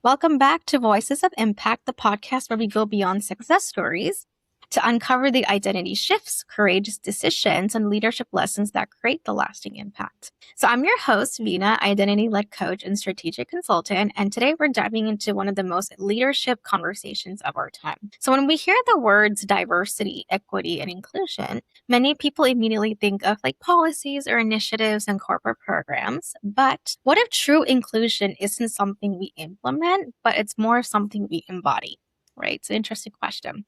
Welcome back to Voices of Impact, the podcast where we go beyond success stories to uncover the identity shifts, courageous decisions, and leadership lessons that create the lasting impact. So I'm your host, Vina, identity-led coach and strategic consultant, and today we're diving into one of the most leadership conversations of our time. So when we hear the words diversity, equity, and inclusion, many people immediately think of like policies or initiatives and corporate programs. But what if true inclusion isn't something we implement, but it's more something we embody, right? It's an interesting question.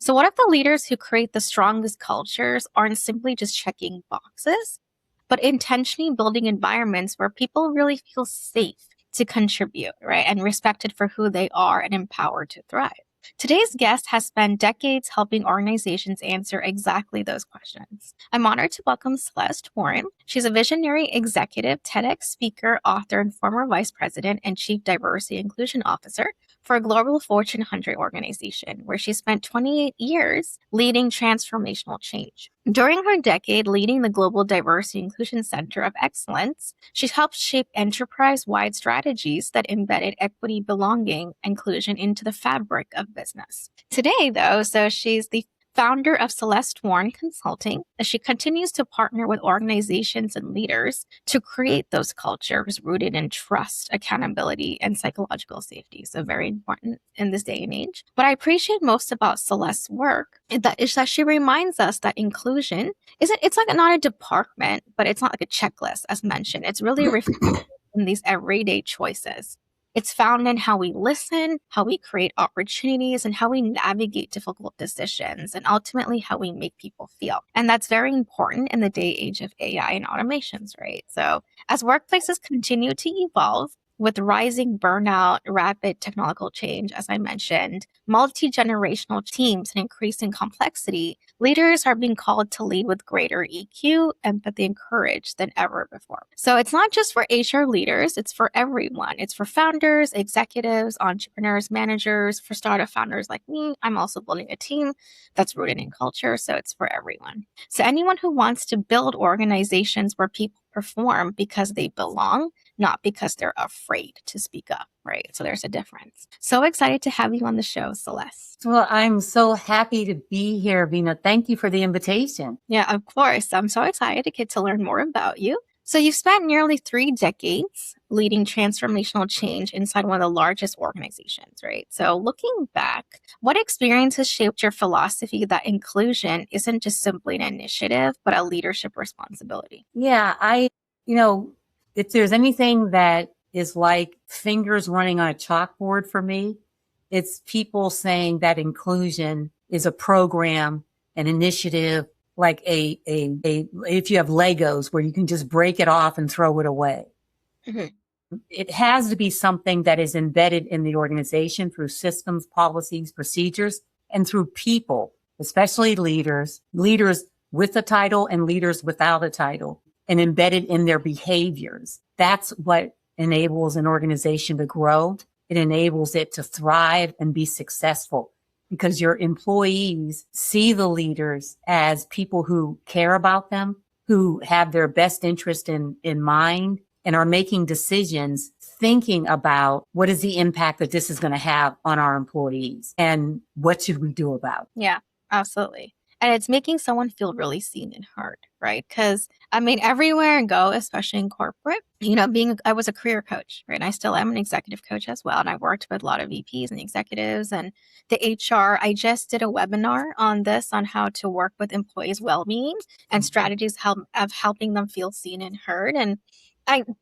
So what if the leaders who create the strongest cultures aren't simply just checking boxes, but intentionally building environments where people really feel safe to contribute, right? And respected for who they are and empowered to thrive. Today's guest has spent decades helping organizations answer exactly those questions. I'm honored to welcome Celeste Warren. She's a visionary executive, TEDx speaker, author, and former vice president and chief diversity inclusion officer for a global Fortune 100 organization, where she spent 28 years leading transformational change. During her decade leading the Global Diversity Inclusion Center of Excellence, she helped shape enterprise-wide strategies that embedded equity, belonging, inclusion into the fabric of business. Today, though, she's the founder of Celeste Warren Consulting, as she continues to partner with organizations and leaders to create those cultures rooted in trust, accountability, and psychological safety. So very important in this day and age. What I appreciate most about Celeste's work is that she reminds us that inclusion it's like not a department, but it's not like a checklist, as mentioned. It's really reflected in these everyday choices. It's found in how we listen, how we create opportunities, and how we navigate difficult decisions, and ultimately how we make people feel. And that's very important in the day age of AI and automations, right? So as workplaces continue to evolve, with rising burnout, rapid technological change, as I mentioned, multi-generational teams, and increasing complexity, leaders are being called to lead with greater EQ, empathy, and courage than ever before. So it's not just for HR leaders, it's for everyone. It's for founders, executives, entrepreneurs, managers, for startup founders like me. I'm also building a team that's rooted in culture, so it's for everyone. So anyone who wants to build organizations where people perform because they belong, not because they're afraid to speak up, right? So there's a difference. So excited to have you on the show, Celeste. Well, I'm so happy to be here, Vina. Thank you for the invitation. Yeah, of course. I'm so excited to get to learn more about you. So you've spent nearly 3 decades leading transformational change inside one of the largest organizations, right? So looking back, what experience has shaped your philosophy that inclusion isn't just simply an initiative, but a leadership responsibility? Yeah, if there's anything that is like fingers running on a chalkboard for me, it's people saying that inclusion is a program, an initiative, like if you have Legos where you can just break it off and throw it away. Mm-hmm. It has to be something that is embedded in the organization through systems, policies, procedures, and through people, especially leaders with a title and leaders without a title, and embedded in their behaviors. That's what enables an organization to grow. It enables it to thrive and be successful, because your employees see the leaders as people who care about them, who have their best interest in mind, and are making decisions thinking about what is the impact that this is going to have on our employees and what should we do about it. Yeah, absolutely. And it's making someone feel really seen and heard, right? Because, everywhere I go, especially in corporate, I was a career coach, right? And I still am an executive coach as well. And I worked with a lot of VPs and executives and the HR. I just did a webinar on this, on how to work with employees' well-being and strategies of helping them feel seen and heard. And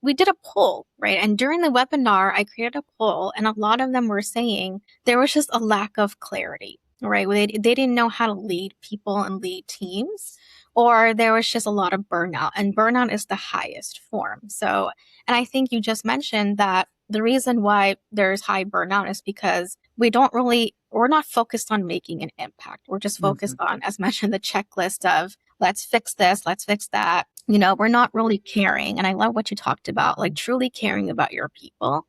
we did a poll, right? And during the webinar, I created a poll, and a lot of them were saying there was just a lack of clarity, right? They didn't know how to lead people and lead teams, or there was just a lot of burnout, and burnout is the highest form. So, and I think you just mentioned that the reason why there's high burnout is because we're not focused on making an impact. We're just focused on, as mentioned, the checklist of let's fix this, let's fix that. We're not really caring. And I love what you talked about, like truly caring about your people,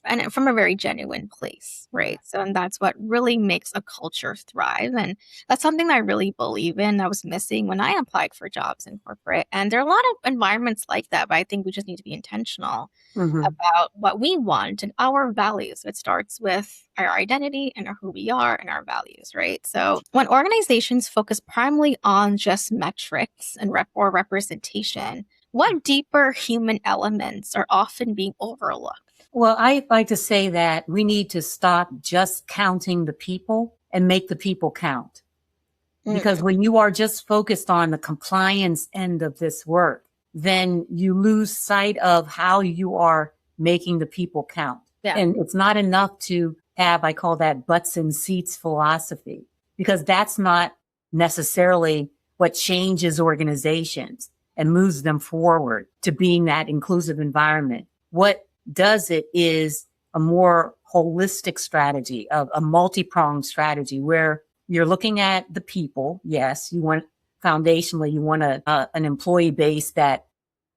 and from a very genuine place, right? So, and that's what really makes a culture thrive. And that's something that I really believe in. I was missing when I applied for jobs in corporate. And there are a lot of environments like that, but I think we just need to be intentional Mm-hmm. about what we want and our values. It starts with our identity and who we are and our values, right? So when organizations focus primarily on just metrics and or representation, what deeper human elements are often being overlooked? Well, I like to say that we need to stop just counting the people and make the people count. Because Mm, when you are just focused on the compliance end of this work, then you lose sight of how you are making the people count. yeah, And it's not enough to have, I call that butts and seats philosophy, because that's not necessarily what changes organizations and moves them forward to being that inclusive environment. What does it is a more holistic strategy, of a multi-pronged strategy where you're looking at the people. Yes, you want foundationally, you want an employee base that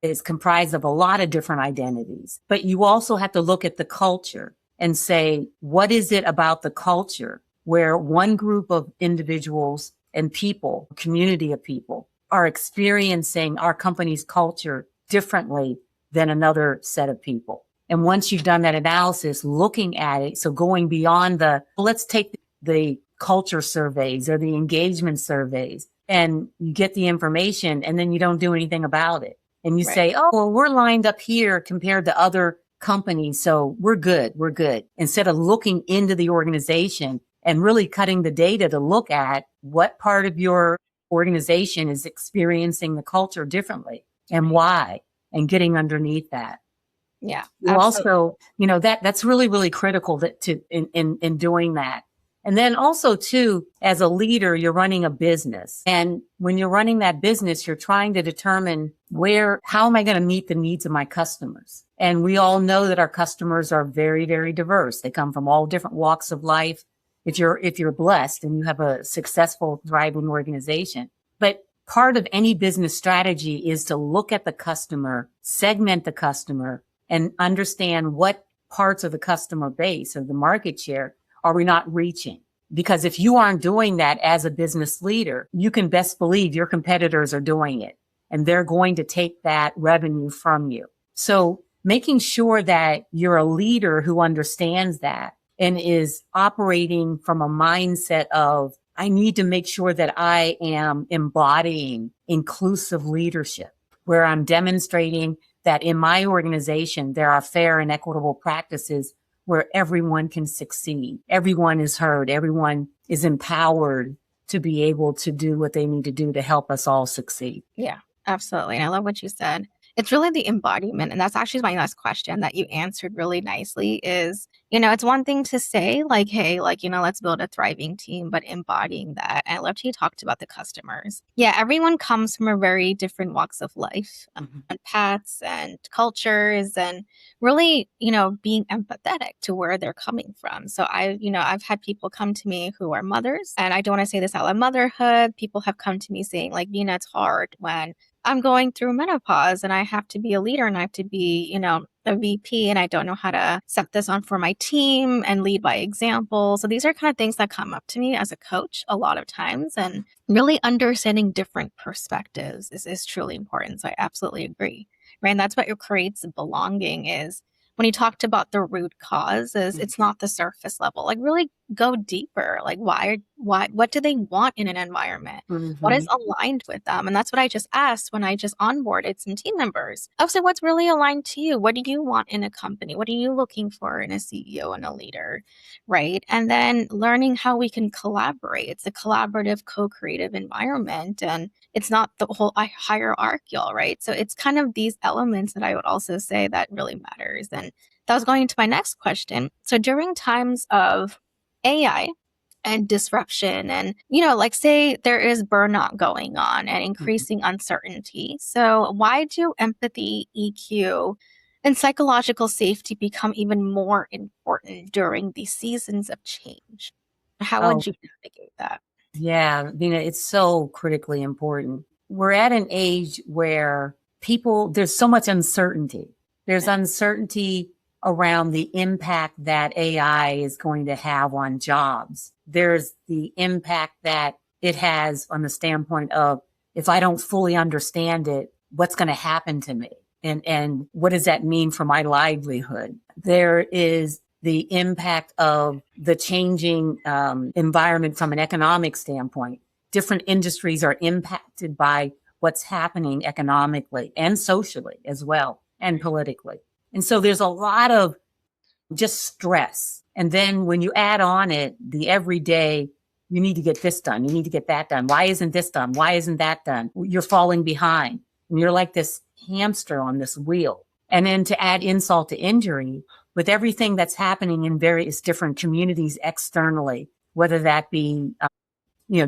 is comprised of a lot of different identities, but you also have to look at the culture and say, what is it about the culture where one group of individuals and people, community of people, are experiencing our company's culture differently than another set of people? And once you've done that analysis, looking at it, so going beyond let's take the culture surveys or the engagement surveys, and you get the information and then you don't do anything about it. And you right. say, oh, well, we're lined up here compared to other companies, so we're good. We're good. Instead of looking into the organization and really cutting the data to look at what part of your organization is experiencing the culture differently and why, and getting underneath that. Yeah, You absolutely. also, that's really, really critical in doing that. And then also too, as a leader, you're running a business. And when you're running that business, you're trying to determine how am I going to meet the needs of my customers? And we all know that our customers are very, very diverse. They come from all different walks of life. If you're blessed and you have a successful, thriving organization, but part of any business strategy is to look at the customer, segment the customer, and understand what parts of the customer base or the market share are we not reaching. Because if you aren't doing that as a business leader, you can best believe your competitors are doing it and they're going to take that revenue from you. So making sure that you're a leader who understands that and is operating from a mindset of, I need to make sure that I am embodying inclusive leadership, where I'm demonstrating that in my organization, there are fair and equitable practices where everyone can succeed. Everyone is heard. Everyone is empowered to be able to do what they need to do to help us all succeed. Yeah, absolutely. And I love what you said. It's really the embodiment. And that's actually my last question that you answered really nicely is, it's one thing to say like, hey, like, let's build a thriving team, but embodying that. And I loved how you talked about the customers. Yeah, everyone comes from a very different walks of life, Mm-hmm. and paths and cultures and really, being empathetic to where they're coming from. So I've had people come to me who are mothers, and I don't want to say this out loud, motherhood. People have come to me saying like, Vina, it's hard when I'm going through menopause and I have to be a leader and I have to be, a VP, and I don't know how to set this on for my team and lead by example. So these are kind of things that come up to me as a coach a lot of times, and really understanding different perspectives is truly important. So I absolutely agree. Right. And that's what creates belonging is when you talked about the root cause is it's not the surface level, like really go deeper. Like what do they want in an environment? What is Mm-hmm. aligned with them? And that's what I just asked when I just onboarded some team members. I said, what's really aligned to you? What do you want in a company? What are you looking for in a CEO and a leader? Right. And then learning how we can collaborate. It's a collaborative, co-creative environment. And it's not the whole hierarchical, right? So it's kind of these elements that I would also say that really matters. And that was going into my next question. So during times of AI and disruption and, like say there is burnout going on and Mm-hmm. increasing uncertainty. So why do empathy, EQ, and psychological safety become even more important during these seasons of change? How Oh, would you navigate that? yeah, it's so critically important. We're at an age where there's so much uncertainty. There's uncertainty around the impact that AI is going to have on jobs. There's the impact that it has on the standpoint of, if I don't fully understand it, what's going to happen to me? And what does that mean for my livelihood? There is the impact of the changing environment from an economic standpoint. Different industries are impacted by what's happening economically and socially as well, and politically. And so there's a lot of just stress. And then when you add on it, the everyday, you need to get this done, you need to get that done. Why isn't this done? Why isn't that done? You're falling behind. And you're like this hamster on this wheel. And then to add insult to injury, with everything that's happening in various different communities externally, whether that be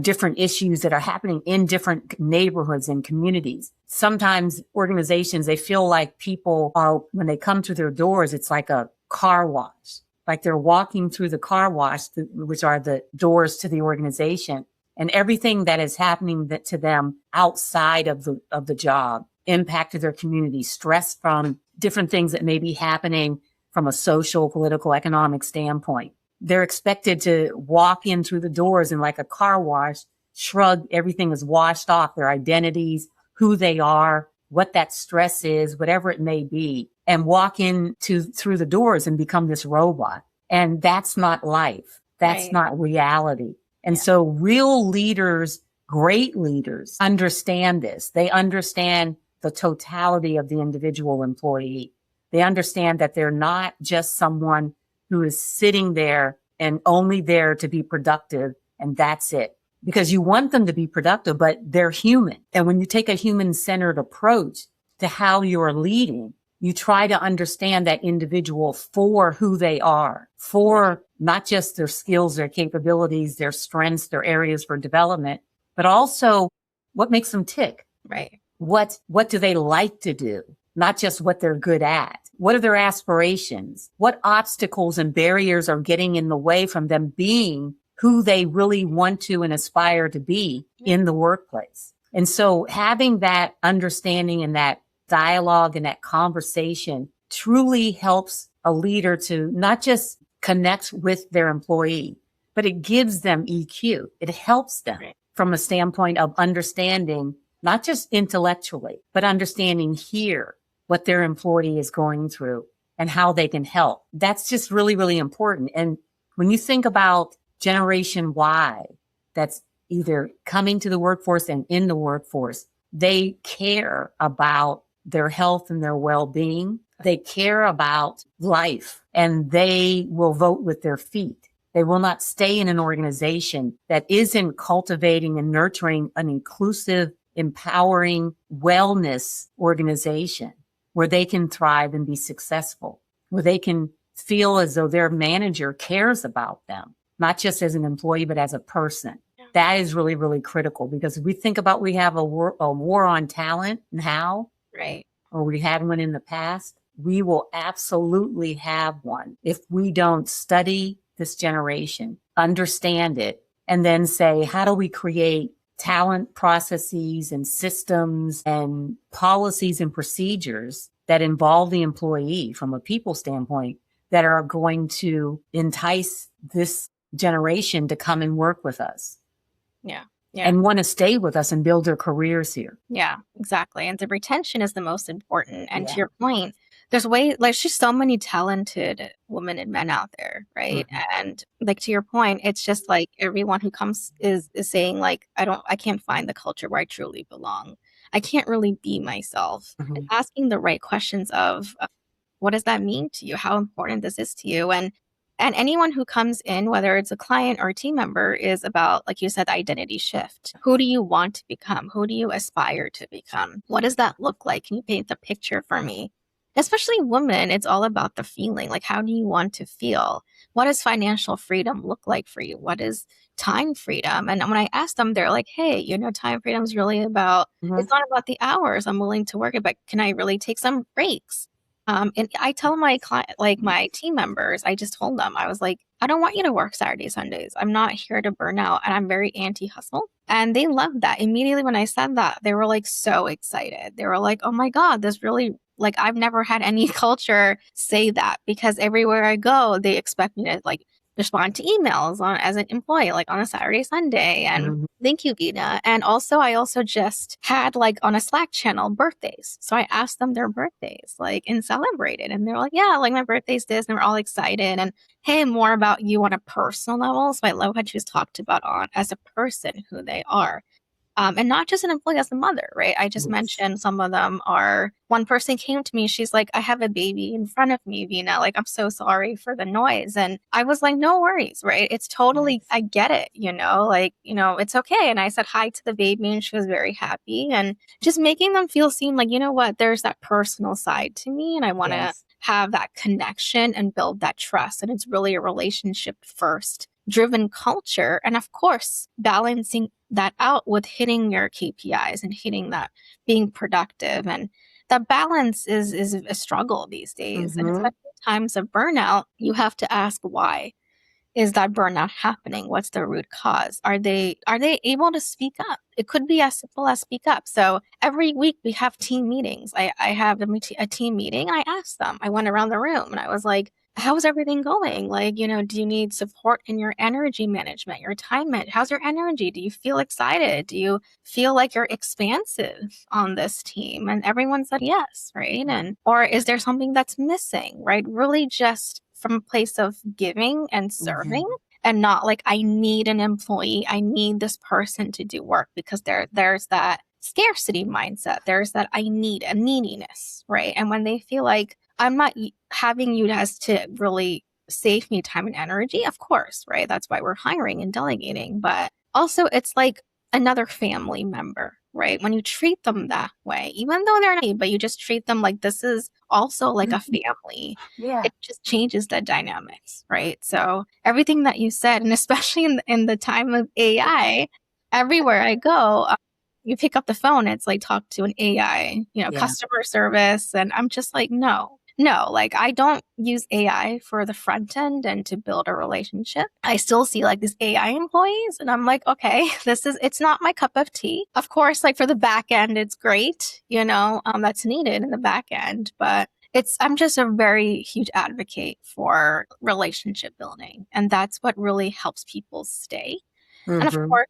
different issues that are happening in different neighborhoods and communities. Sometimes organizations, they feel like people are, when they come to their doors, it's like a car wash, like they're walking through the car wash, which are the doors to the organization, and everything that is happening to them outside of the job impacted their community, stress from different things that may be happening from a social, political, economic standpoint. They're expected to walk in through the doors and, like a car wash, shrug, everything is washed off, their identities, who they are, what that stress is, whatever it may be, and walk in through the doors and become this robot. And that's not life. That's Right. not reality. And so real leaders, great leaders, understand this. They understand the totality of the individual employee. They understand that they're not just someone who is sitting there and only there to be productive, and that's it. Because you want them to be productive, but they're human. And when you take a human-centered approach to how you're leading, you try to understand that individual for who they are, for not just their skills, their capabilities, their strengths, their areas for development, but also what makes them tick. Right. What do they like to do? Not just what they're good at. What are their aspirations? What obstacles and barriers are getting in the way from them being who they really want to and aspire to be in the workplace? And so having that understanding and that dialogue and that conversation truly helps a leader to not just connect with their employee, but it gives them EQ. It helps them from a standpoint of understanding, not just intellectually, but understanding here what their employee is going through and how they can help. That's just really, really important. And when you think about Generation Y, that's either coming to the workforce and in the workforce, they care about their health and their well-being. They care about life, and they will vote with their feet. They will not stay in an organization that isn't cultivating and nurturing an inclusive, empowering wellness organization where they can thrive and be successful, where they can feel as though their manager cares about them, not just as an employee, but as a person. That is really, really critical, because we think about, we have a war on talent now, Right. or we had one in the past. We will absolutely have one if we don't study this generation, understand it, and then say, how do we create talent processes and systems and policies and procedures that involve the employee from a people standpoint that are going to entice this generation to come and work with us. Yeah. And want to stay with us and build their careers here. Yeah, exactly. And the retention is the most important. And to your point, there's just so many talented women and men out there, right? And like, to your point, it's just like everyone who comes is saying, like, I can't find the culture where I truly belong. I can't really be myself. And asking the right questions of what does that mean to you? How important this is to you? And anyone who comes in, whether it's a client or a team member, is about, like you said, the identity shift. Who do you want to become? Who do you aspire to become? What does that look like? Can you paint the picture for me? Especially women, it's all about the feeling. Like, how do you want to feel? What does financial freedom look like for you? What is time freedom? And when I ask them, they're like, hey, time freedom is really about, it's not about the hours I'm willing to work it, but can I really take some breaks? And I tell my client, like my team members, I just told them, I was like, I don't want you to work Saturdays, Sundays. I'm not here to burn out, and I'm very anti-hustle. And they loved that. Immediately when I said that, they were like so excited. They were like, oh my God, this really Like I've never had any culture say that, because everywhere I go, they expect me to like respond to emails as an employee, like on a Saturday, Sunday. And thank you, Gina. And also, I also just had like on a Slack channel birthdays. So I asked them their birthdays, like, and celebrated. And they're like, yeah, like my birthday's this. And we're all excited. And hey, more about you on a personal level. So I love how she was talked about on as a person, who they are. And not just an employee, as a mother, right? I just mentioned some of them are, one person came to me, she's like, I have a baby in front of me, Vina, like, I'm so sorry for the noise. And I was like, no worries, right? It's totally, I get it, like, it's okay. And I said hi to the baby and she was very happy, and just making them feel seen, like, you know what, there's that personal side to me and I want to have that connection and build that trust. And it's really a relationship first driven culture. And of course, balancing that out with hitting your KPIs and hitting that, being productive. And that balance is a struggle these days. And especially in times of burnout, you have to ask, why is that burnout happening? What's the root cause? Are they able to speak up? It could be as simple as speak up. So every week we have team meetings. I have a team meeting and I asked them, I went around the room and I was like, how's everything going? Like, do you need support in your energy management, your time management? How's your energy? Do you feel excited? Do you feel like you're expansive on this team? And everyone said yes, right? And, or is there something that's missing, right? Really just from a place of giving and serving, and not like, I need an employee, I need this person to do work, because there's that scarcity mindset. There's that I need a neediness, right? And when they feel like, I'm not having you as to really save me time and energy, of course, right? That's why we're hiring and delegating. But also it's like another family member, right? When you treat them that way, even though they're not, but you just treat them like this is also like a family. It just changes the dynamics, right? So everything that you said, and especially in the time of AI, everywhere I go, you pick up the phone, it's like, talk to an AI, customer service. And I'm just like, no, like I don't use AI for the front end and to build a relationship. I still see like these AI employees and I'm like, okay, it's not my cup of tea. Of course, like for the back end, it's great, that's needed in the back end, but I'm just a very huge advocate for relationship building. And that's what really helps people stay. And of course,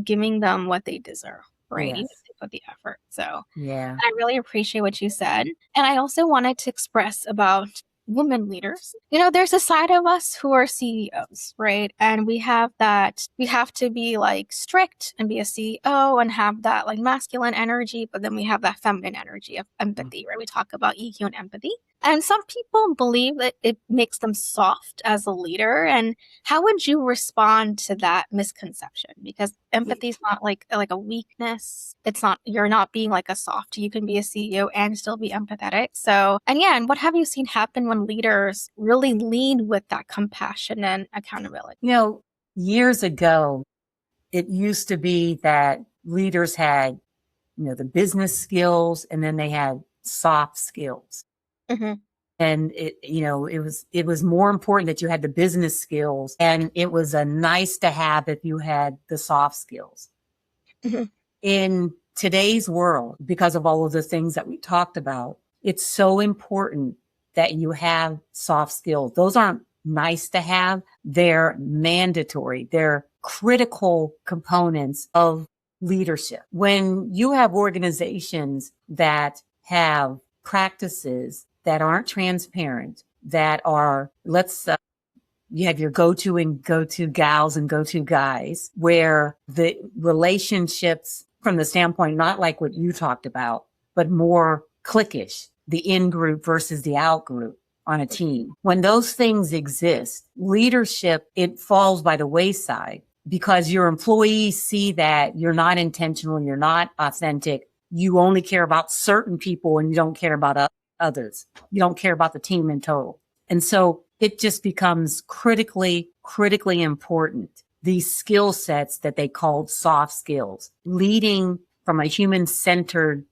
giving them what they deserve, right? You have to put the effort. So I really appreciate what you said. And I also wanted to express about women leaders. There's a side of us who are CEOs, right? And we have to be like strict and be a CEO and have that like masculine energy, but then we have that feminine energy of empathy, right? We talk about EQ and empathy. And some people believe that it makes them soft as a leader. And how would you respond to that misconception? Because empathy is not like a weakness. It's not, you're not being like a soft. You can be a CEO and still be empathetic. So, and what have you seen happen when leaders really lead with that compassion and accountability? Years ago, it used to be that leaders had, the business skills and then they had soft skills. And it was more important that you had the business skills, and it was a nice to have if you had the soft skills. In today's world, because of all of the things that we talked about, it's so important that you have soft skills. Those aren't nice to have. They're mandatory. They're critical components of leadership. When you have organizations that have practices that aren't transparent, that are, you have your go-to and go-to gals and go-to guys, where the relationships from the standpoint, not like what you talked about, but more cliquish, the in group versus the out group on a team. When those things exist, leadership, it falls by the wayside because your employees see that you're not intentional, you're not authentic. You only care about certain people and you don't care about others. You don't care about the team in total. And so it just becomes critically important. These skill sets that they called soft skills, leading from a human-centered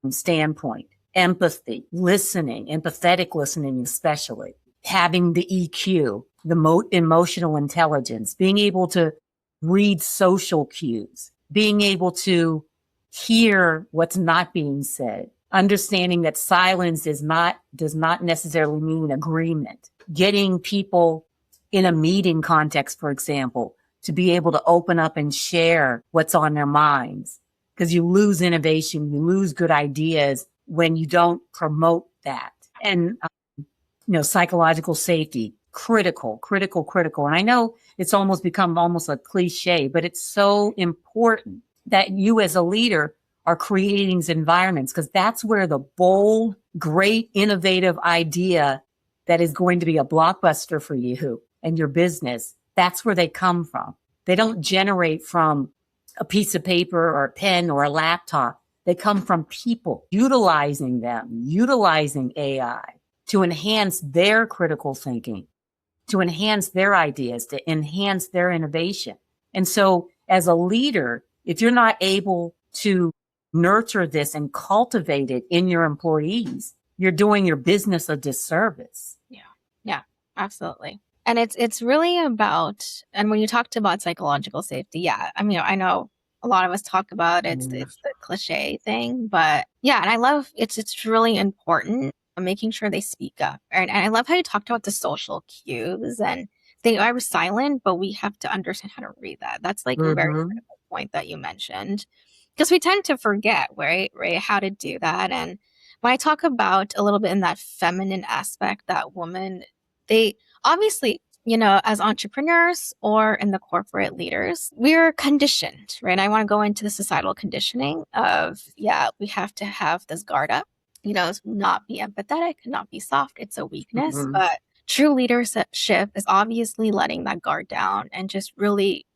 standpoint, empathy, listening, empathetic listening especially, having the EQ, the emotional intelligence, being able to read social cues, being able to hear what's not being said, understanding that silence does not necessarily mean agreement. Getting people in a meeting context, for example, to be able to open up and share what's on their minds. Because you lose innovation, you lose good ideas when you don't promote that. And, psychological safety, critical. And I know it's almost become almost a cliche, but it's so important that you as a leader are creating these environments, because that's where the bold, great, innovative idea that is going to be a blockbuster for you and your business, that's where they come from. They don't generate from a piece of paper or a pen or a laptop. They come from people utilizing AI to enhance their critical thinking, to enhance their ideas, to enhance their innovation. And so as a leader, if you're not able to nurture this and cultivate it in your employees, you're doing your business a disservice. Yeah, absolutely. And it's really about, and when you talked about psychological safety, yeah, I mean, I know a lot of us talk about it's the cliche thing, but yeah, and I love it's really important making sure they speak up. And I love how you talked about the social cues, and they are silent, but we have to understand how to read that. That's like a very critical point that you mentioned, because we tend to forget, right, how to do that. And when I talk about a little bit in that feminine aspect, that woman, they obviously, as entrepreneurs or in the corporate leaders, we're conditioned, right? I want to go into the societal conditioning of, we have to have this guard up, not be empathetic, not be soft. It's a weakness, but true leadership is obviously letting that guard down and just really,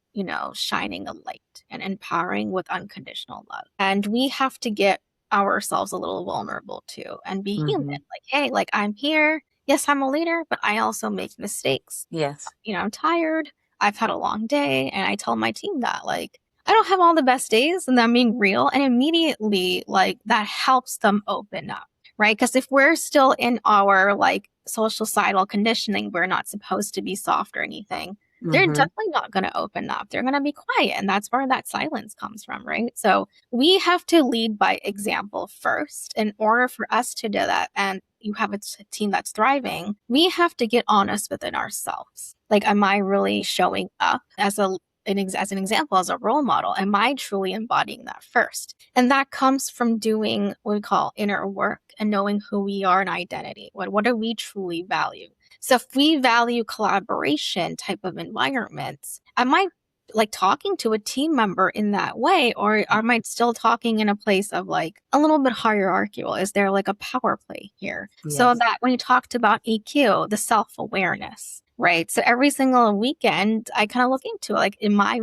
shining a light and empowering with unconditional love. And we have to get ourselves a little vulnerable too and be human. Like, hey, like I'm here. Yes, I'm a leader, but I also make mistakes. Yes. I'm tired. I've had a long day. And I tell my team that, like, I don't have all the best days, and I'm being real. And immediately, like, that helps them open up, right? Because if we're still in our, like, social societal conditioning, we're not supposed to be soft or anything. They're definitely not going to open up. They're going to be quiet. And that's where that silence comes from, right? So we have to lead by example first in order for us to do that. And you have a team that's thriving, we have to get honest within ourselves. Like, am I really showing up as an example, as a role model? Am I truly embodying that first? And that comes from doing what we call inner work and knowing who we are and identity. What do we truly value? So if we value collaboration type of environments, am I like talking to a team member in that way, or am I still talking in a place of like a little bit hierarchical? Is there like a power play here? Yes. So that when you talked about EQ, the self-awareness, right? So every single weekend, I kind of look into like, am I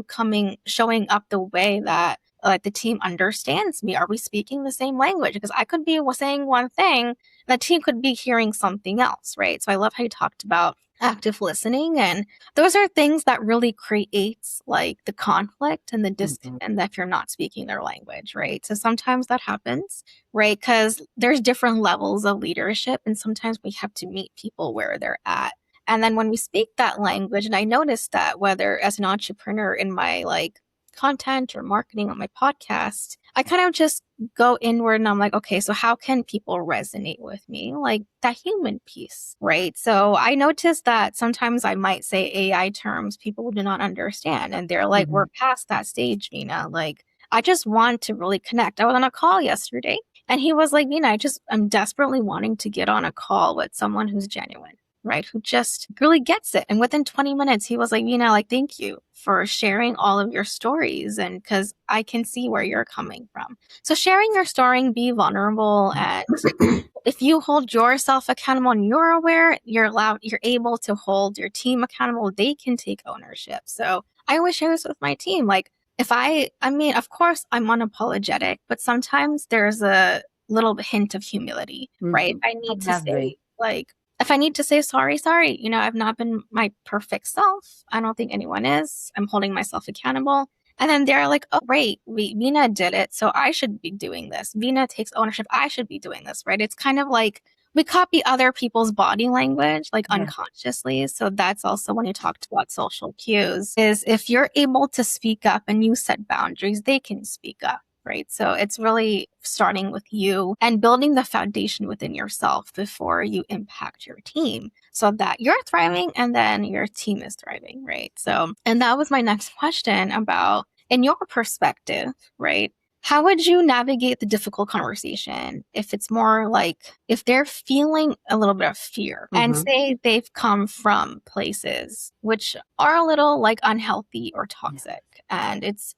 showing up the way that the team understands me? Are we speaking the same language? Because I could be saying one thing, the team could be hearing something else, right? So I love how you talked about active listening, and those are things that really creates like the conflict and the distance, and if you're not speaking their language, right? So sometimes that happens, right? Because there's different levels of leadership, and sometimes we have to meet people where they're at. And then when we speak that language, and I noticed that whether as an entrepreneur in my like content or marketing on my podcast, I kind of just go inward and I'm like, okay, so how can people resonate with me? Like that human piece, right? So I noticed that sometimes I might say AI terms people do not understand. And they're like, we're past that stage, Vina. Like, I just want to really connect. I was on a call yesterday and he was like, Vina, I'm desperately wanting to get on a call with someone who's genuine, right? Who just really gets it. And within 20 minutes, he was like, like, thank you for sharing all of your stories. And because I can see where you're coming from. So sharing your story and be vulnerable. And if you hold yourself accountable and you're aware, you're able to hold your team accountable. They can take ownership. So I wish I was with my team. Like I mean, of course I'm unapologetic, but sometimes there's a little hint of humility, right? I need to say like, if I need to say sorry, I've not been my perfect self. I don't think anyone is. I'm holding myself accountable. And then they're like, oh, right, Vina did it, so I should be doing this. Vina takes ownership. I should be doing this, right? It's kind of like we copy other people's body language, like unconsciously. So that's also when you talked about social cues, is if you're able to speak up and you set boundaries, they can speak up. right? So it's really starting with you and building the foundation within yourself before you impact your team so that you're thriving and then your team is thriving, right? So, and that was my next question about, in your perspective, right? How would you navigate the difficult conversation if it's more like if they're feeling a little bit of fear and say they've come from places which are a little like unhealthy or toxic and it's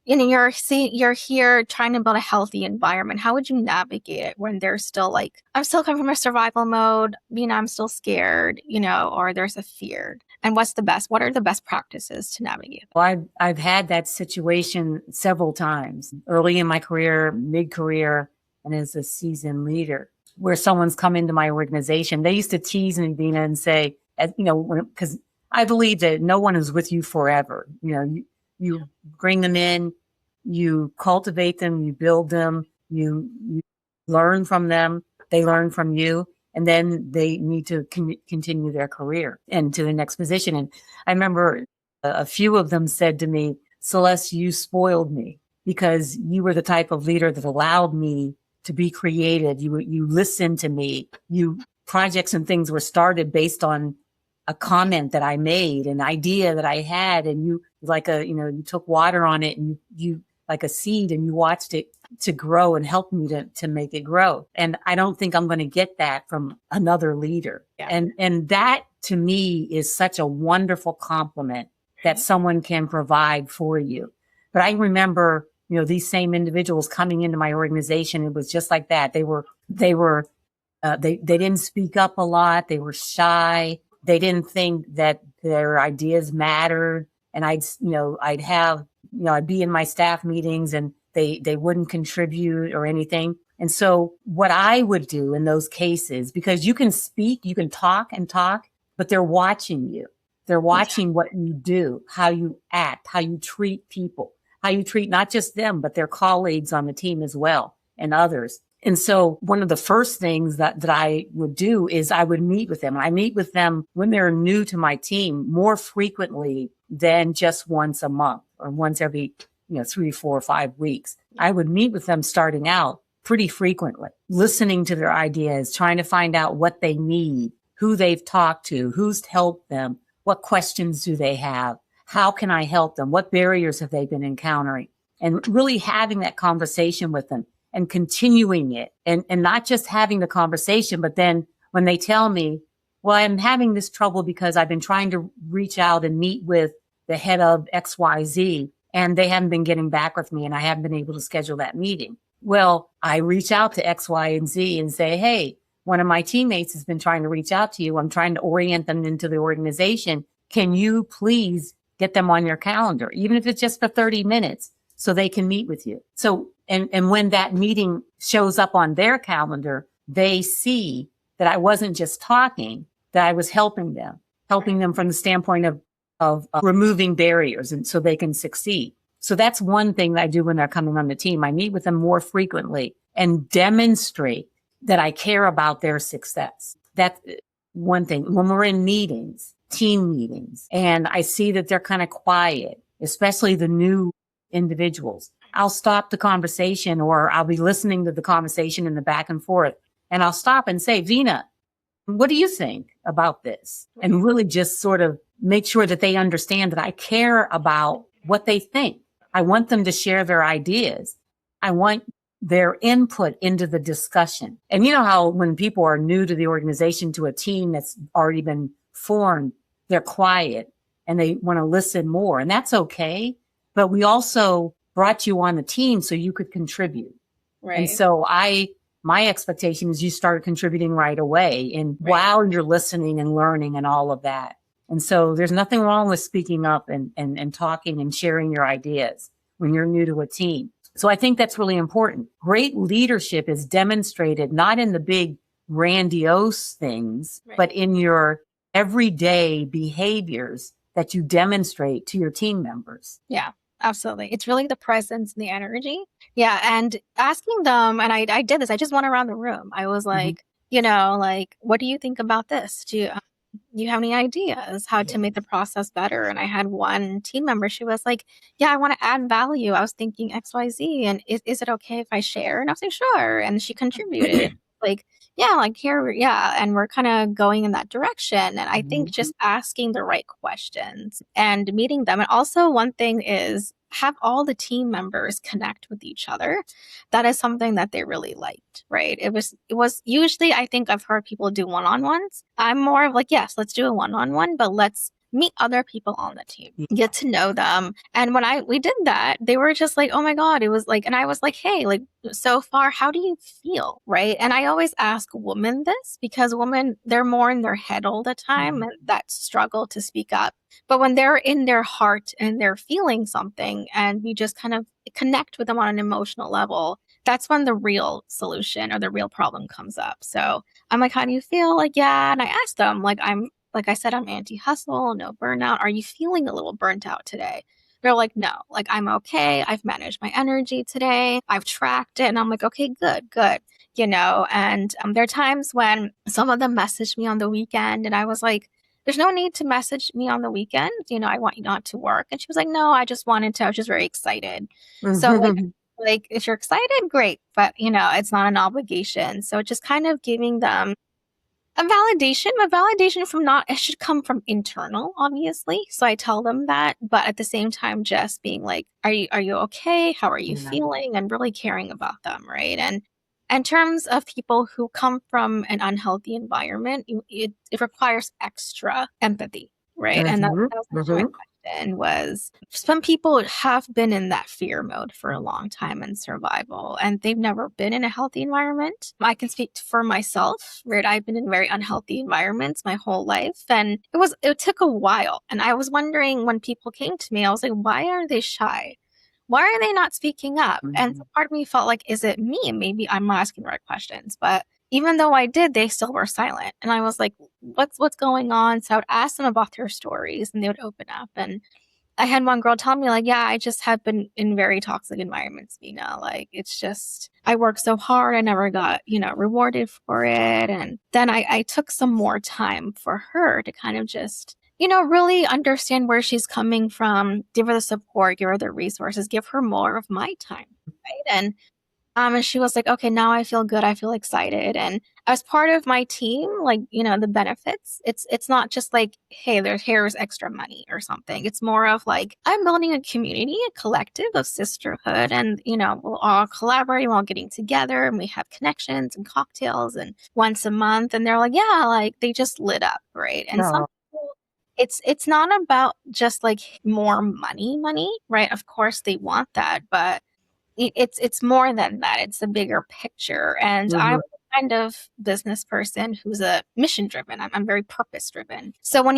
you're here trying to build a healthy environment. How would you navigate it when they're still like, I'm still coming from a survival mode, I'm still scared, or there's a fear? And what are the best practices to navigate it? Well, I've had that situation several times, early in my career, mid-career, and as a seasoned leader, where someone's come into my organization. They used to tease me, Dina, and say, because I believe that no one is with you forever. You bring them in, you cultivate them, you build them, you learn from them, they learn from you, and then they need to continue their career and to the next position. And I remember a few of them said to me, Celeste, you spoiled me because you were the type of leader that allowed me to be creative. You listened to me. Projects and things were started based on a comment that I made, an idea that I had, and you took water on it and you like a seed and you watched it to grow and help me to make it grow. And I don't think I'm going to get that from another leader. Yeah. And that to me is such a wonderful compliment that someone can provide for you. But I remember, these same individuals coming into my organization. It was just like that. They didn't speak up a lot. They were shy. They didn't think that their ideas mattered. And I'd be in my staff meetings and they wouldn't contribute or anything. And so what I would do in those cases, because you can speak, you can talk and talk, but they're watching you. They're watching what you do, how you act, how you treat people, how you treat not just them, but their colleagues on the team as well and others. And so one of the first things that I would do is I would meet with them. I meet with them when they're new to my team more frequently than just once a month or once every, 3, 4, 5 weeks. I would meet with them starting out pretty frequently, listening to their ideas, trying to find out what they need, who they've talked to, who's helped them, what questions do they have, how can I help them, what barriers have they been encountering, and really having that conversation with them. And continuing it and not just having the conversation, but then when they tell me, well, I'm having this trouble because I've been trying to reach out and meet with the head of XYZ and they haven't been getting back with me and I haven't been able to schedule that meeting. Well, I reach out to X, Y, and Z and say, hey, one of my teammates has been trying to reach out to you. I'm trying to orient them into the organization. Can you please get them on your calendar, even if it's just for 30 minutes so they can meet with you? So And when that meeting shows up on their calendar, they see that I wasn't just talking, that I was helping them from the standpoint of removing barriers and so they can succeed. So that's one thing that I do when they're coming on the team. I meet with them more frequently and demonstrate that I care about their success. That's one thing. When we're in meetings, team meetings, and I see that they're kind of quiet, especially the new individuals, I'll stop the conversation or I'll be listening to the conversation in the back and forth. And I'll stop and say, Vina, what do you think about this? And really just sort of make sure that they understand that I care about what they think. I want them to share their ideas. I want their input into the discussion. And you know how when people are new to the organization, to a team that's already been formed, they're quiet and they want to listen more. And that's okay. But we also brought you on the team so you could contribute. Right. And so my expectation is you start contributing right away and while you're listening and learning and all of that. And so there's nothing wrong with speaking up and talking and sharing your ideas when you're new to a team. So I think that's really important. Great leadership is demonstrated not in the big grandiose things, but in your everyday behaviors that you demonstrate to your team members. Yeah. Absolutely. It's really the presence and the energy. Yeah. And asking them, and I did this, I just went around the room. I was like, what do you think about this? you have any ideas how to make the process better? And I had one team member, she was like, yeah, I want to add value. I was thinking XYZ, and is it okay if I share? And I was like, sure. And she contributed. Like, yeah, like here, yeah. And we're kind of going in that direction. And I think just asking the right questions and meeting them. And also, one thing is have all the team members connect with each other. That is something that they really liked, right? It was usually, I think I've heard people do one-on-ones. I'm more of like, yes, let's do a one-on-one, but let's meet other people on the team, get to know them. And when we did that, they were just like, oh my God, it was like, and I was like, hey, like so far, how do you feel? Right. And I always ask women this because women, they're more in their head all the time and that struggle to speak up. But when they're in their heart and they're feeling something and we just kind of connect with them on an emotional level, that's when the real solution or the real problem comes up. So I'm like, how do you feel? Like, yeah. And I asked them, like I said, I'm anti-hustle, no burnout. Are you feeling a little burnt out today? They're like, no, like I'm okay. I've managed my energy today. I've tracked it. And I'm like, okay, good. And there are times when some of them messaged me on the weekend and I was like, there's no need to message me on the weekend. I want you not to work. And she was like, no, I was just very excited. So like, if you're excited, great. But, it's not an obligation. So just kind of giving them a validation from it should come from internal, obviously. So I tell them that, but at the same time, just being like, are you okay? How are you feeling? And really caring about them, right? And in terms of people who come from an unhealthy environment, it requires extra empathy, right? And that was actually my question was, some people have been in that fear mode for a long time in survival, and they've never been in a healthy environment. I can speak for myself, right? I've been in very unhealthy environments my whole life, and it took a while. And I was wondering when people came to me, I was like, why are they shy? Why are they not speaking up? And so part of me felt like, is it me? Maybe I'm not asking the right questions, but even though I did, they still were silent. And I was like, what's going on? So I would ask them about their stories and they would open up. And I had one girl tell me like, yeah, I just have been in very toxic environments, like it's just, I worked so hard. I never got, rewarded for it. And then I took some more time for her to kind of just, really understand where she's coming from, give her the support, give her the resources, give her more of my time. Right. And she was like, okay, now I feel good. I feel excited. And as part of my team, like, the benefits, it's not just like, hey, here's extra money or something. It's more of like, I'm building a community, a collective of sisterhood. And, we'll all collaborate, we're all getting together and we have connections and cocktails and once a month. And they're like, yeah, like they just lit up. Right. And some people, it's not about just like more money, right? Of course they want that, but it's more than that. It's a bigger picture. And I'm the kind of business person who's a mission driven. I'm very purpose driven. So when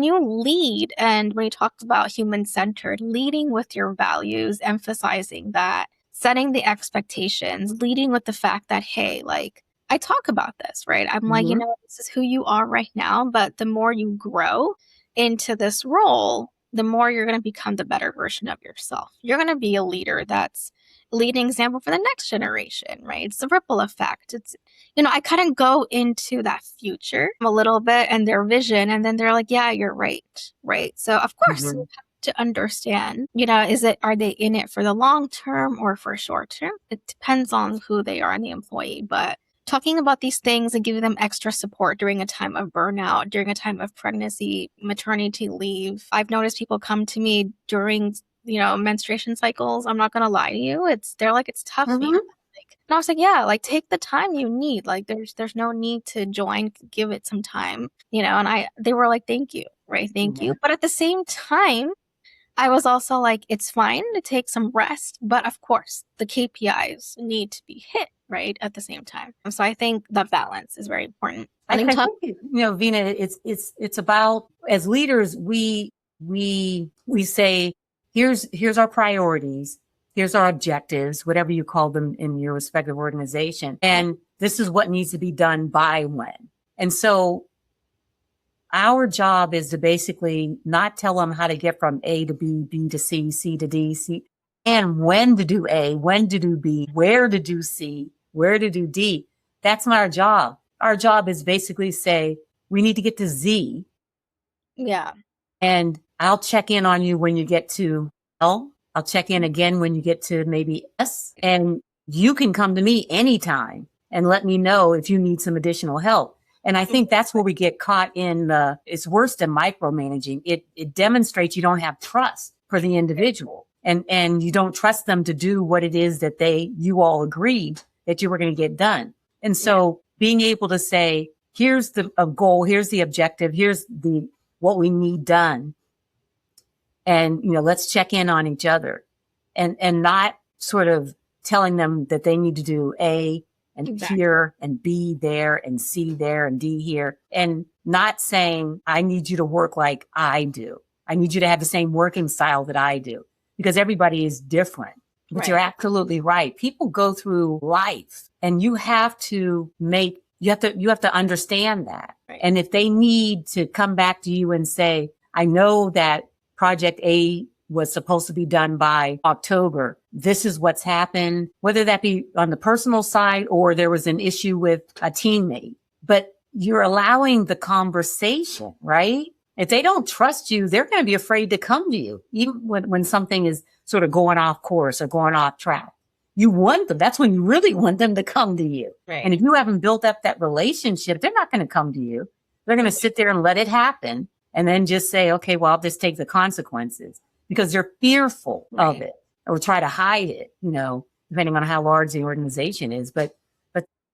you lead and when you talk about human centered, leading with your values, emphasizing that, setting the expectations, leading with the fact that, hey, like I talk about this, right? I'm like, this is who you are right now. But the more you grow into this role, the more you're going to become the better version of yourself. You're going to be a leader that's leading example for the next generation, right? It's the ripple effect. It's, I kind of go into that future a little bit and their vision, and then they're like, yeah, you're right. Right. So of course you have to understand, are they in it for the long term or for short term? It depends on who they are and the employee, but talking about these things and giving them extra support during a time of burnout, during a time of pregnancy, maternity leave. I've noticed people come to me during menstruation cycles. I'm not going to lie to you. They're like, it's tough. And I was like, yeah, like take the time you need. Like there's no need to join, give it some time, and they were like, thank you. Right. Thank you. But at the same time, I was also like, it's fine to take some rest, but of course the KPIs need to be hit right at the same time. So I think that balance is very important. I think, Vina, it's about, as leaders, we say, here's our priorities, here's our objectives, whatever you call them in your respective organization. And this is what needs to be done by when. And so our job is to basically not tell them how to get from A to B, B to C, C to D, C, and when to do A, when to do B, where to do C, where to do D. That's not our job. Our job is basically say, we need to get to Z. Yeah. And I'll check in on you when you get to L. I'll check in again when you get to maybe S. And you can come to me anytime and let me know if you need some additional help. And I think that's where we get caught in it's worse than micromanaging. It demonstrates you don't have trust for the individual, and you don't trust them to do what it is that you all agreed that you were going to get done. And so being able to say, here's a goal, here's the objective, here's what we need done. And, let's check in on each other, and not sort of telling them that they need to do A and here and B there and C there and D here, and not saying, I need you to work like I do. I need you to have the same working style that I do, because everybody is different. But you're absolutely right. People go through life, and you have to understand that. Right. And if they need to come back to you and say, I know that project A was supposed to be done by October. This is what's happened, whether that be on the personal side or there was an issue with a teammate. But you're allowing the conversation, right? If they don't trust you, they're going to be afraid to come to you, even when something is sort of going off course or going off track. You want them. That's when you really want them to come to you. Right. And if you haven't built up that relationship, they're not going to come to you. They're going to sit there and let it happen and then just say, okay, well, I'll just take the consequences, because they're fearful of it or try to hide it, depending on how large the organization is. But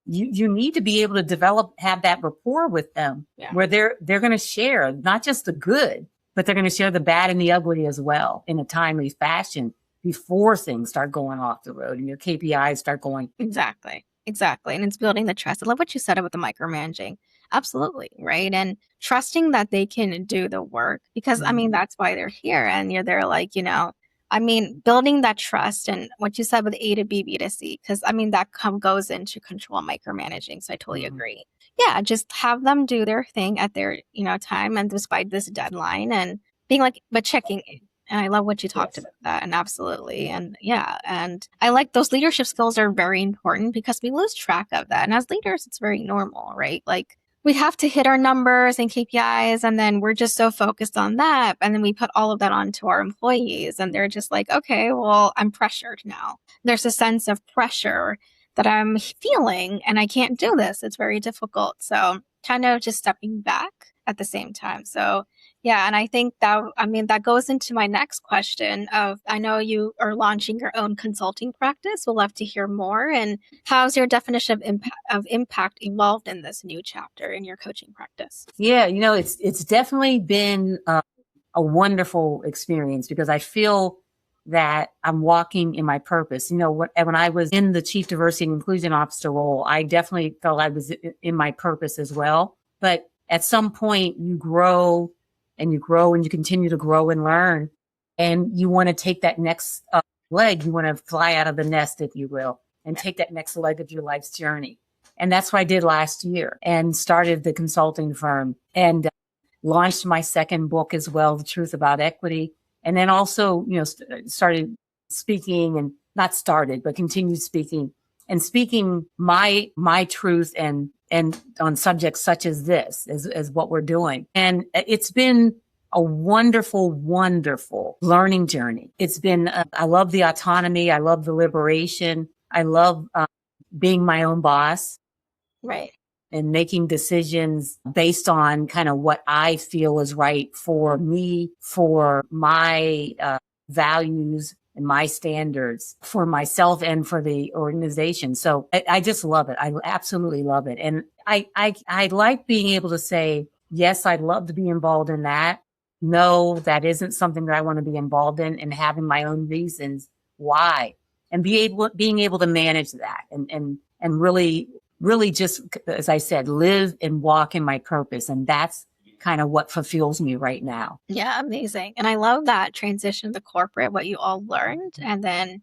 you need to be able to have that rapport with them where they're going to share not just the good, but they're going to share the bad and the ugly as well in a timely fashion before things start going off the road and your KPIs start going. Exactly. And it's building the trust. I love what you said about the micromanaging. Absolutely. Right. And trusting that they can do the work, because that's why they're here. And they're like, building that trust, and what you said with A to B, B to C, because that goes into control micromanaging. So I totally agree. Yeah. Just have them do their thing at their, time, and despite this deadline, and being like, but checking in. And I love what you talked about that. And absolutely. And and I like those leadership skills are very important, because we lose track of that. And as leaders, it's very normal, right? Like, we have to hit our numbers and KPIs, and then we're just so focused on that. And then we put all of that onto our employees, and they're just like, okay, well, I'm pressured now. There's a sense of pressure that I'm feeling, and I can't do this. It's very difficult. So kind of just stepping back at the same time. So yeah, and I think that goes into my next question of, I know you are launching your own consulting practice. We'll love to hear more. And how's your definition of impact evolved in this new chapter in your coaching practice? Yeah, it's definitely been a wonderful experience, because I feel that I'm walking in my purpose. When I was in the Chief Diversity and Inclusion Officer role, I definitely felt I was in my purpose as well. But at some point you grow and you continue to grow and learn. And you want to take that next leg. You want to fly out of the nest, if you will, and take that next leg of your life's journey. And that's what I did last year, and started the consulting firm, and launched my second book as well, The Truth About Equity. And then also, started speaking, and not started, but continued speaking my truth and on subjects such as this, as what we're doing. And it's been a wonderful, wonderful learning journey. It's been, I love the autonomy. I love the liberation. I love being my own boss. Right. And making decisions based on kind of what I feel is right for me, for my values and my standards, for myself and for the organization. So I just love it. I absolutely love it. And I like being able to say, yes, I'd love to be involved in that. No, that isn't something that I want to be involved in, and having my own reasons why, and being able to manage that and really just, as I said, live and walk in my purpose. And that's kind of what fulfills me right now. Yeah, amazing. And I love that transition to corporate, what you all learned. And then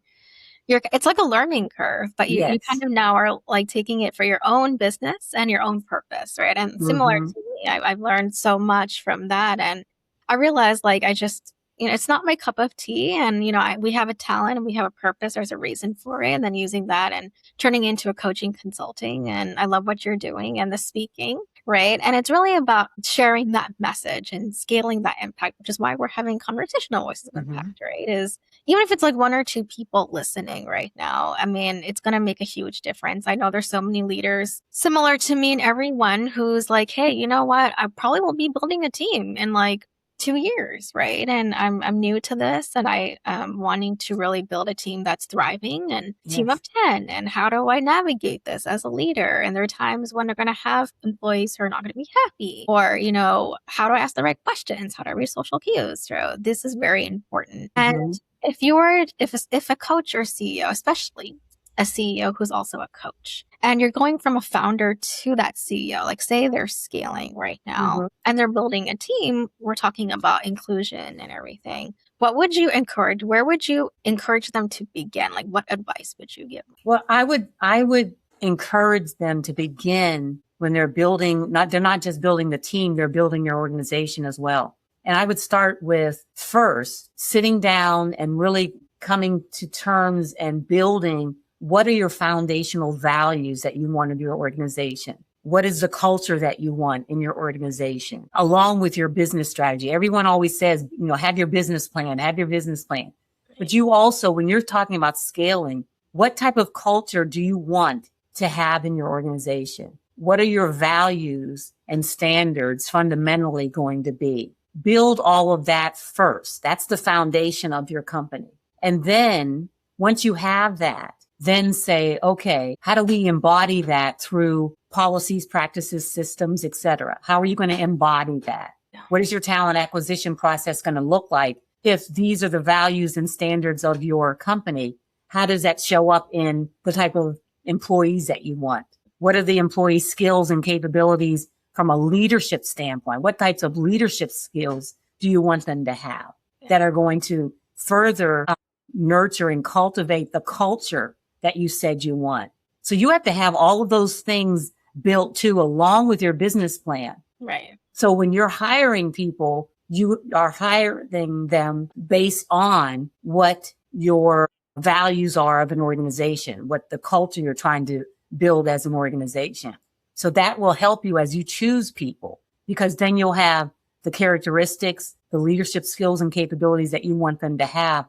it's like a learning curve, but you kind of now are like taking it for your own business and your own purpose, right? And similar to me, I've learned so much from that. And I realized, like, I just, it's not my cup of tea. And, we have a talent and we have a purpose. There's a reason for it. And then using that and turning into a coaching consulting. And I love what you're doing, and the speaking, right? And it's really about sharing that message and scaling that impact, which is why we're having conversational voices of impact, right? Is even if it's like one or two people listening right now, I mean, it's going to make a huge difference. I know there's so many leaders similar to me and everyone who's like, hey, you know what? I probably will be building a team in like 2 years, right? And I'm new to this, and I am wanting to really build a team that's thriving and team of 10. And how do I navigate this as a leader? And there are times when they're going to have employees who are not going to be happy, or, you know, how do I ask the right questions? How do I read social cues? So this is very important. And if a coach or CEO, especially a CEO who's also a coach, and you're going from a founder to that CEO, like say they're scaling right now and they're building a team, we're talking about inclusion and everything. What would you encourage? Where would you encourage them to begin? Like what advice would you give? Well, I would encourage them to begin when they're building, they're not just building the team, they're building their organization as well. And I would start with first sitting down and really coming to terms and building what are your foundational values that you want in your organization? What is the culture that you want in your organization, along with your business strategy? Everyone always says, you know, have your business plan, have your business plan. But you also, when you're talking about scaling, what type of culture do you want to have in your organization? What are your values and standards fundamentally going to be? Build all of that first. That's the foundation of your company. And then once you have that, then say, okay, how do we embody that through policies, practices, systems, et cetera? How are you going to embody that? What is your talent acquisition process going to look like? If these are the values and standards of your company, how does that show up in the type of employees that you want? What are the employee skills and capabilities from a leadership standpoint? What types of leadership skills do you want them to have that are going to further nurture and cultivate the culture that you said you want? So you have to have all of those things built too, along with your business plan. Right. So when you're hiring people, you are hiring them based on what your values are of an organization, what the culture you're trying to build as an organization. So that will help you as you choose people, because then you'll have the characteristics, the leadership skills and capabilities that you want them to have.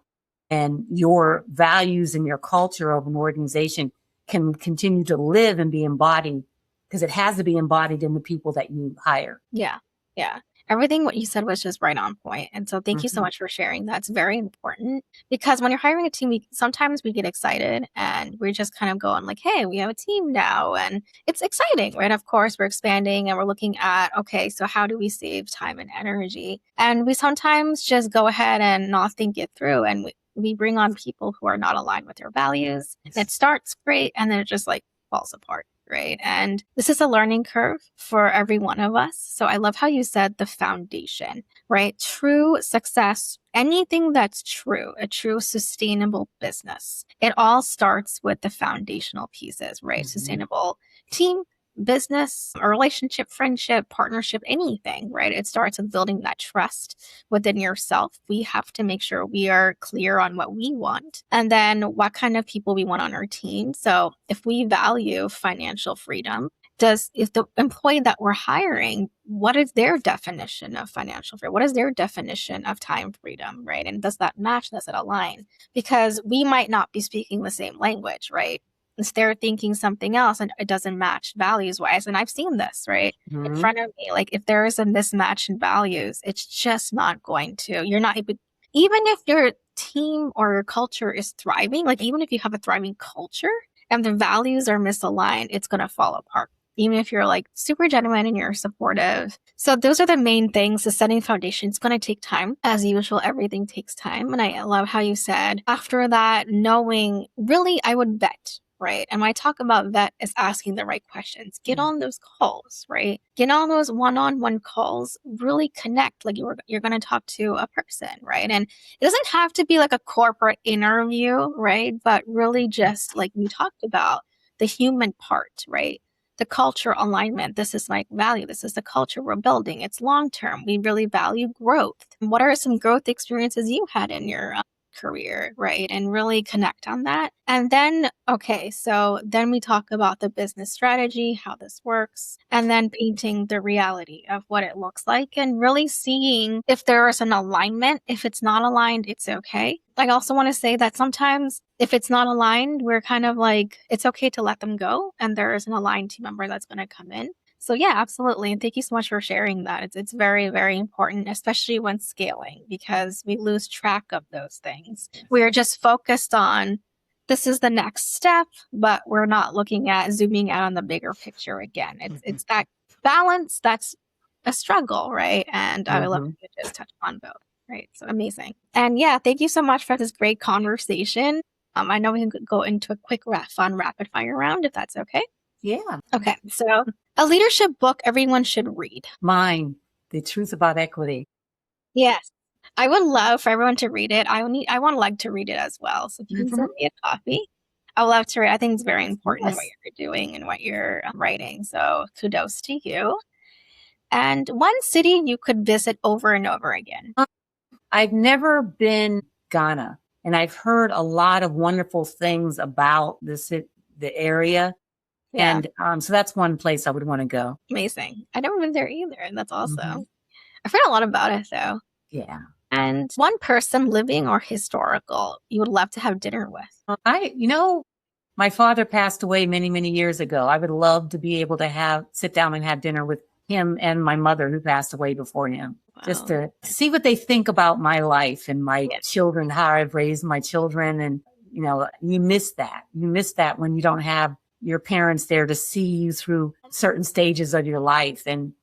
And your values and your culture of an organization can continue to live and be embodied, because it has to be embodied in the people that you hire. Yeah. Yeah. Everything what you said was just right on point. And so thank you so much for sharing. That's very important, because when you're hiring a team, sometimes we get excited and we're just kind of going like, hey, we have a team now and it's exciting, right? Of course, we're expanding and we're looking at, okay, so how do we save time and energy? And we sometimes just go ahead and not think it through. And we bring on people who are not aligned with their values. And it starts great and then it just like falls apart. Right. And this is a learning curve for every one of us. So I love how you said the foundation, right? True success, anything that's true, a true sustainable business, it all starts with the foundational pieces, right? Sustainable team, business, a relationship, friendship, partnership, anything, right? It starts with building that trust within yourself. We have to make sure we are clear on what we want and then what kind of people we want on our team. So if we value financial freedom, if the employee that we're hiring, what is their definition of financial freedom? What is their definition of time freedom, right? And does that match? Does it align? Because we might not be speaking the same language, right? They're thinking something else and it doesn't match values wise. And I've seen this, right? In front of me. Like if there is a mismatch in values, it's just not going to, you're not even if your team or your culture is thriving, like even if you have a thriving culture and the values are misaligned, it's going to fall apart. Even if you're like super genuine and you're supportive. So those are the main things. The setting foundation, it's going to take time. As usual, everything takes time. And I love how you said after that, knowing really, I would vet. Right. And when I talk about vet, is asking the right questions. Get on those calls, right? Get on those one-on-one calls, really connect. Like you're going to talk to a person, right? And it doesn't have to be like a corporate interview, right? But really just like we talked about, the human part, right? The culture alignment. This is my value. This is the culture we're building. It's long-term. We really value growth. What are some growth experiences you had in your career, right? And really connect on that. And then, okay, so then we talk about the business strategy, how this works, and then painting the reality of what it looks like and really seeing if there is an alignment. If it's not aligned, it's okay. I also want to say that sometimes if it's not aligned, we're kind of like, it's okay to let them go. And there is an aligned team member that's going to come in. So yeah, absolutely. And thank you so much for sharing that. It's very, very important, especially when scaling, because we lose track of those things. We are just focused on this is the next step, but we're not looking at zooming out on the bigger picture again. It's that balance that's a struggle, right? And I would love to just touch on both. Right. So amazing. And yeah, thank you so much for this great conversation. I know we can go into a quick fun rapid fire round if that's okay. Yeah. Okay. So a leadership book everyone should read. Mine, The Truth About Equity. Yes. I would love for everyone to read it. I want Leg to read it as well. So if you can send me a copy, I would love to read. I think it's very important in what you're doing and what you're writing. So kudos to you. And one city you could visit over and over again. I've never been Ghana, and I've heard a lot of wonderful things about the area. Yeah. And so that's one place I would want to go. Amazing. I've never been there either. And that's awesome. I've heard a lot about it though. Yeah. And one person, living or historical, you would love to have dinner with. My father passed away many, many years ago. I would love to be able to sit down and have dinner with him and my mother who passed away before him. Wow. Just to see what they think about my life and my children, how I've raised my children. And, you miss that. You miss that when you don't have your parents there to see you through certain stages of your life. And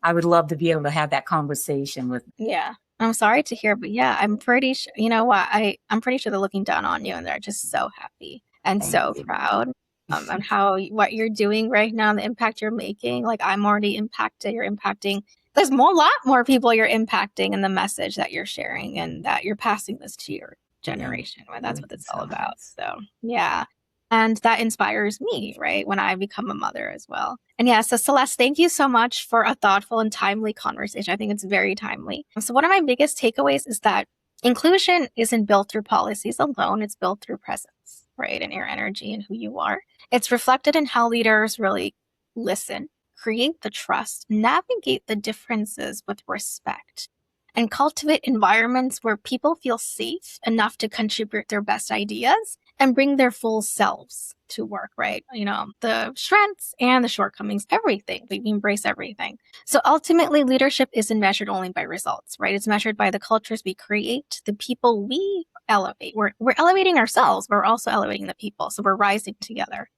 I would love to be able to have that conversation with them. Yeah. I'm sorry to hear, but yeah, I'm pretty sure, you know what? I'm pretty sure they're looking down on you and they're just so happy and so proud on what you're doing right now, the impact you're making. Like I'm already impacted, you're impacting. There's a lot more people you're impacting in the message that you're sharing and that you're passing this to your generation. Right? That's what it's all about. So yeah. And that inspires me, right, when I become a mother as well. And yeah, so Celeste, thank you so much for a thoughtful and timely conversation. I think it's very timely. So one of my biggest takeaways is that inclusion isn't built through policies alone. It's built through presence, right, and your energy and who you are. It's reflected in how leaders really listen, create the trust, navigate the differences with respect, and cultivate environments where people feel safe enough to contribute their best ideas and bring their full selves to work, right? The strengths and the shortcomings, everything. We embrace everything. So ultimately, leadership isn't measured only by results, right? It's measured by the cultures we create, the people we elevate. We're elevating ourselves, but we're also elevating the people. So we're rising together.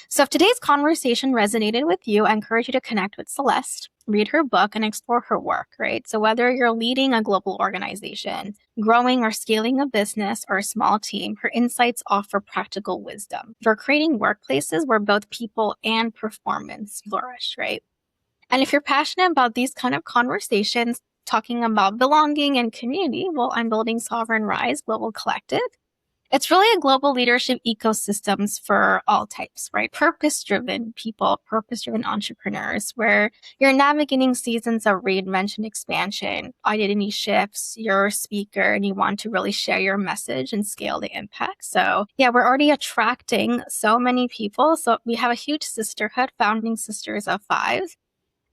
So if today's conversation resonated with you, I encourage you to connect with Celeste, read her book, and explore her work, right? So whether you're leading a global organization, growing or scaling a business or a small team, her insights offer practical wisdom for creating workplaces where both people and performance flourish, right? And if you're passionate about these kind of conversations, talking about belonging and community, well, I'm building Sovereign Rise Global Collective. It's really a global leadership ecosystems for all types, right? Purpose-driven people, purpose-driven entrepreneurs, where you're navigating seasons of reinvention, expansion, identity shifts, you're a speaker, and you want to really share your message and scale the impact. So yeah, we're already attracting so many people. So we have a huge sisterhood, founding sisters of 5.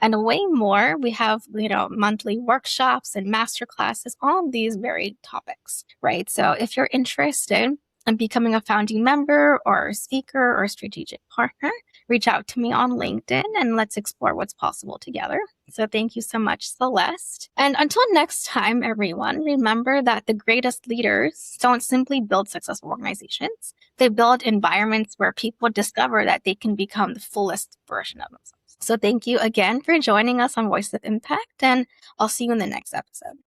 And way more, we have, monthly workshops and master classes on these very topics, right? So if you're interested in becoming a founding member or a speaker or a strategic partner, reach out to me on LinkedIn and let's explore what's possible together. So thank you so much, Celeste. And until next time, everyone, remember that the greatest leaders don't simply build successful organizations. They build environments where people discover that they can become the fullest version of themselves. So thank you again for joining us on Voice of Impact, and I'll see you in the next episode.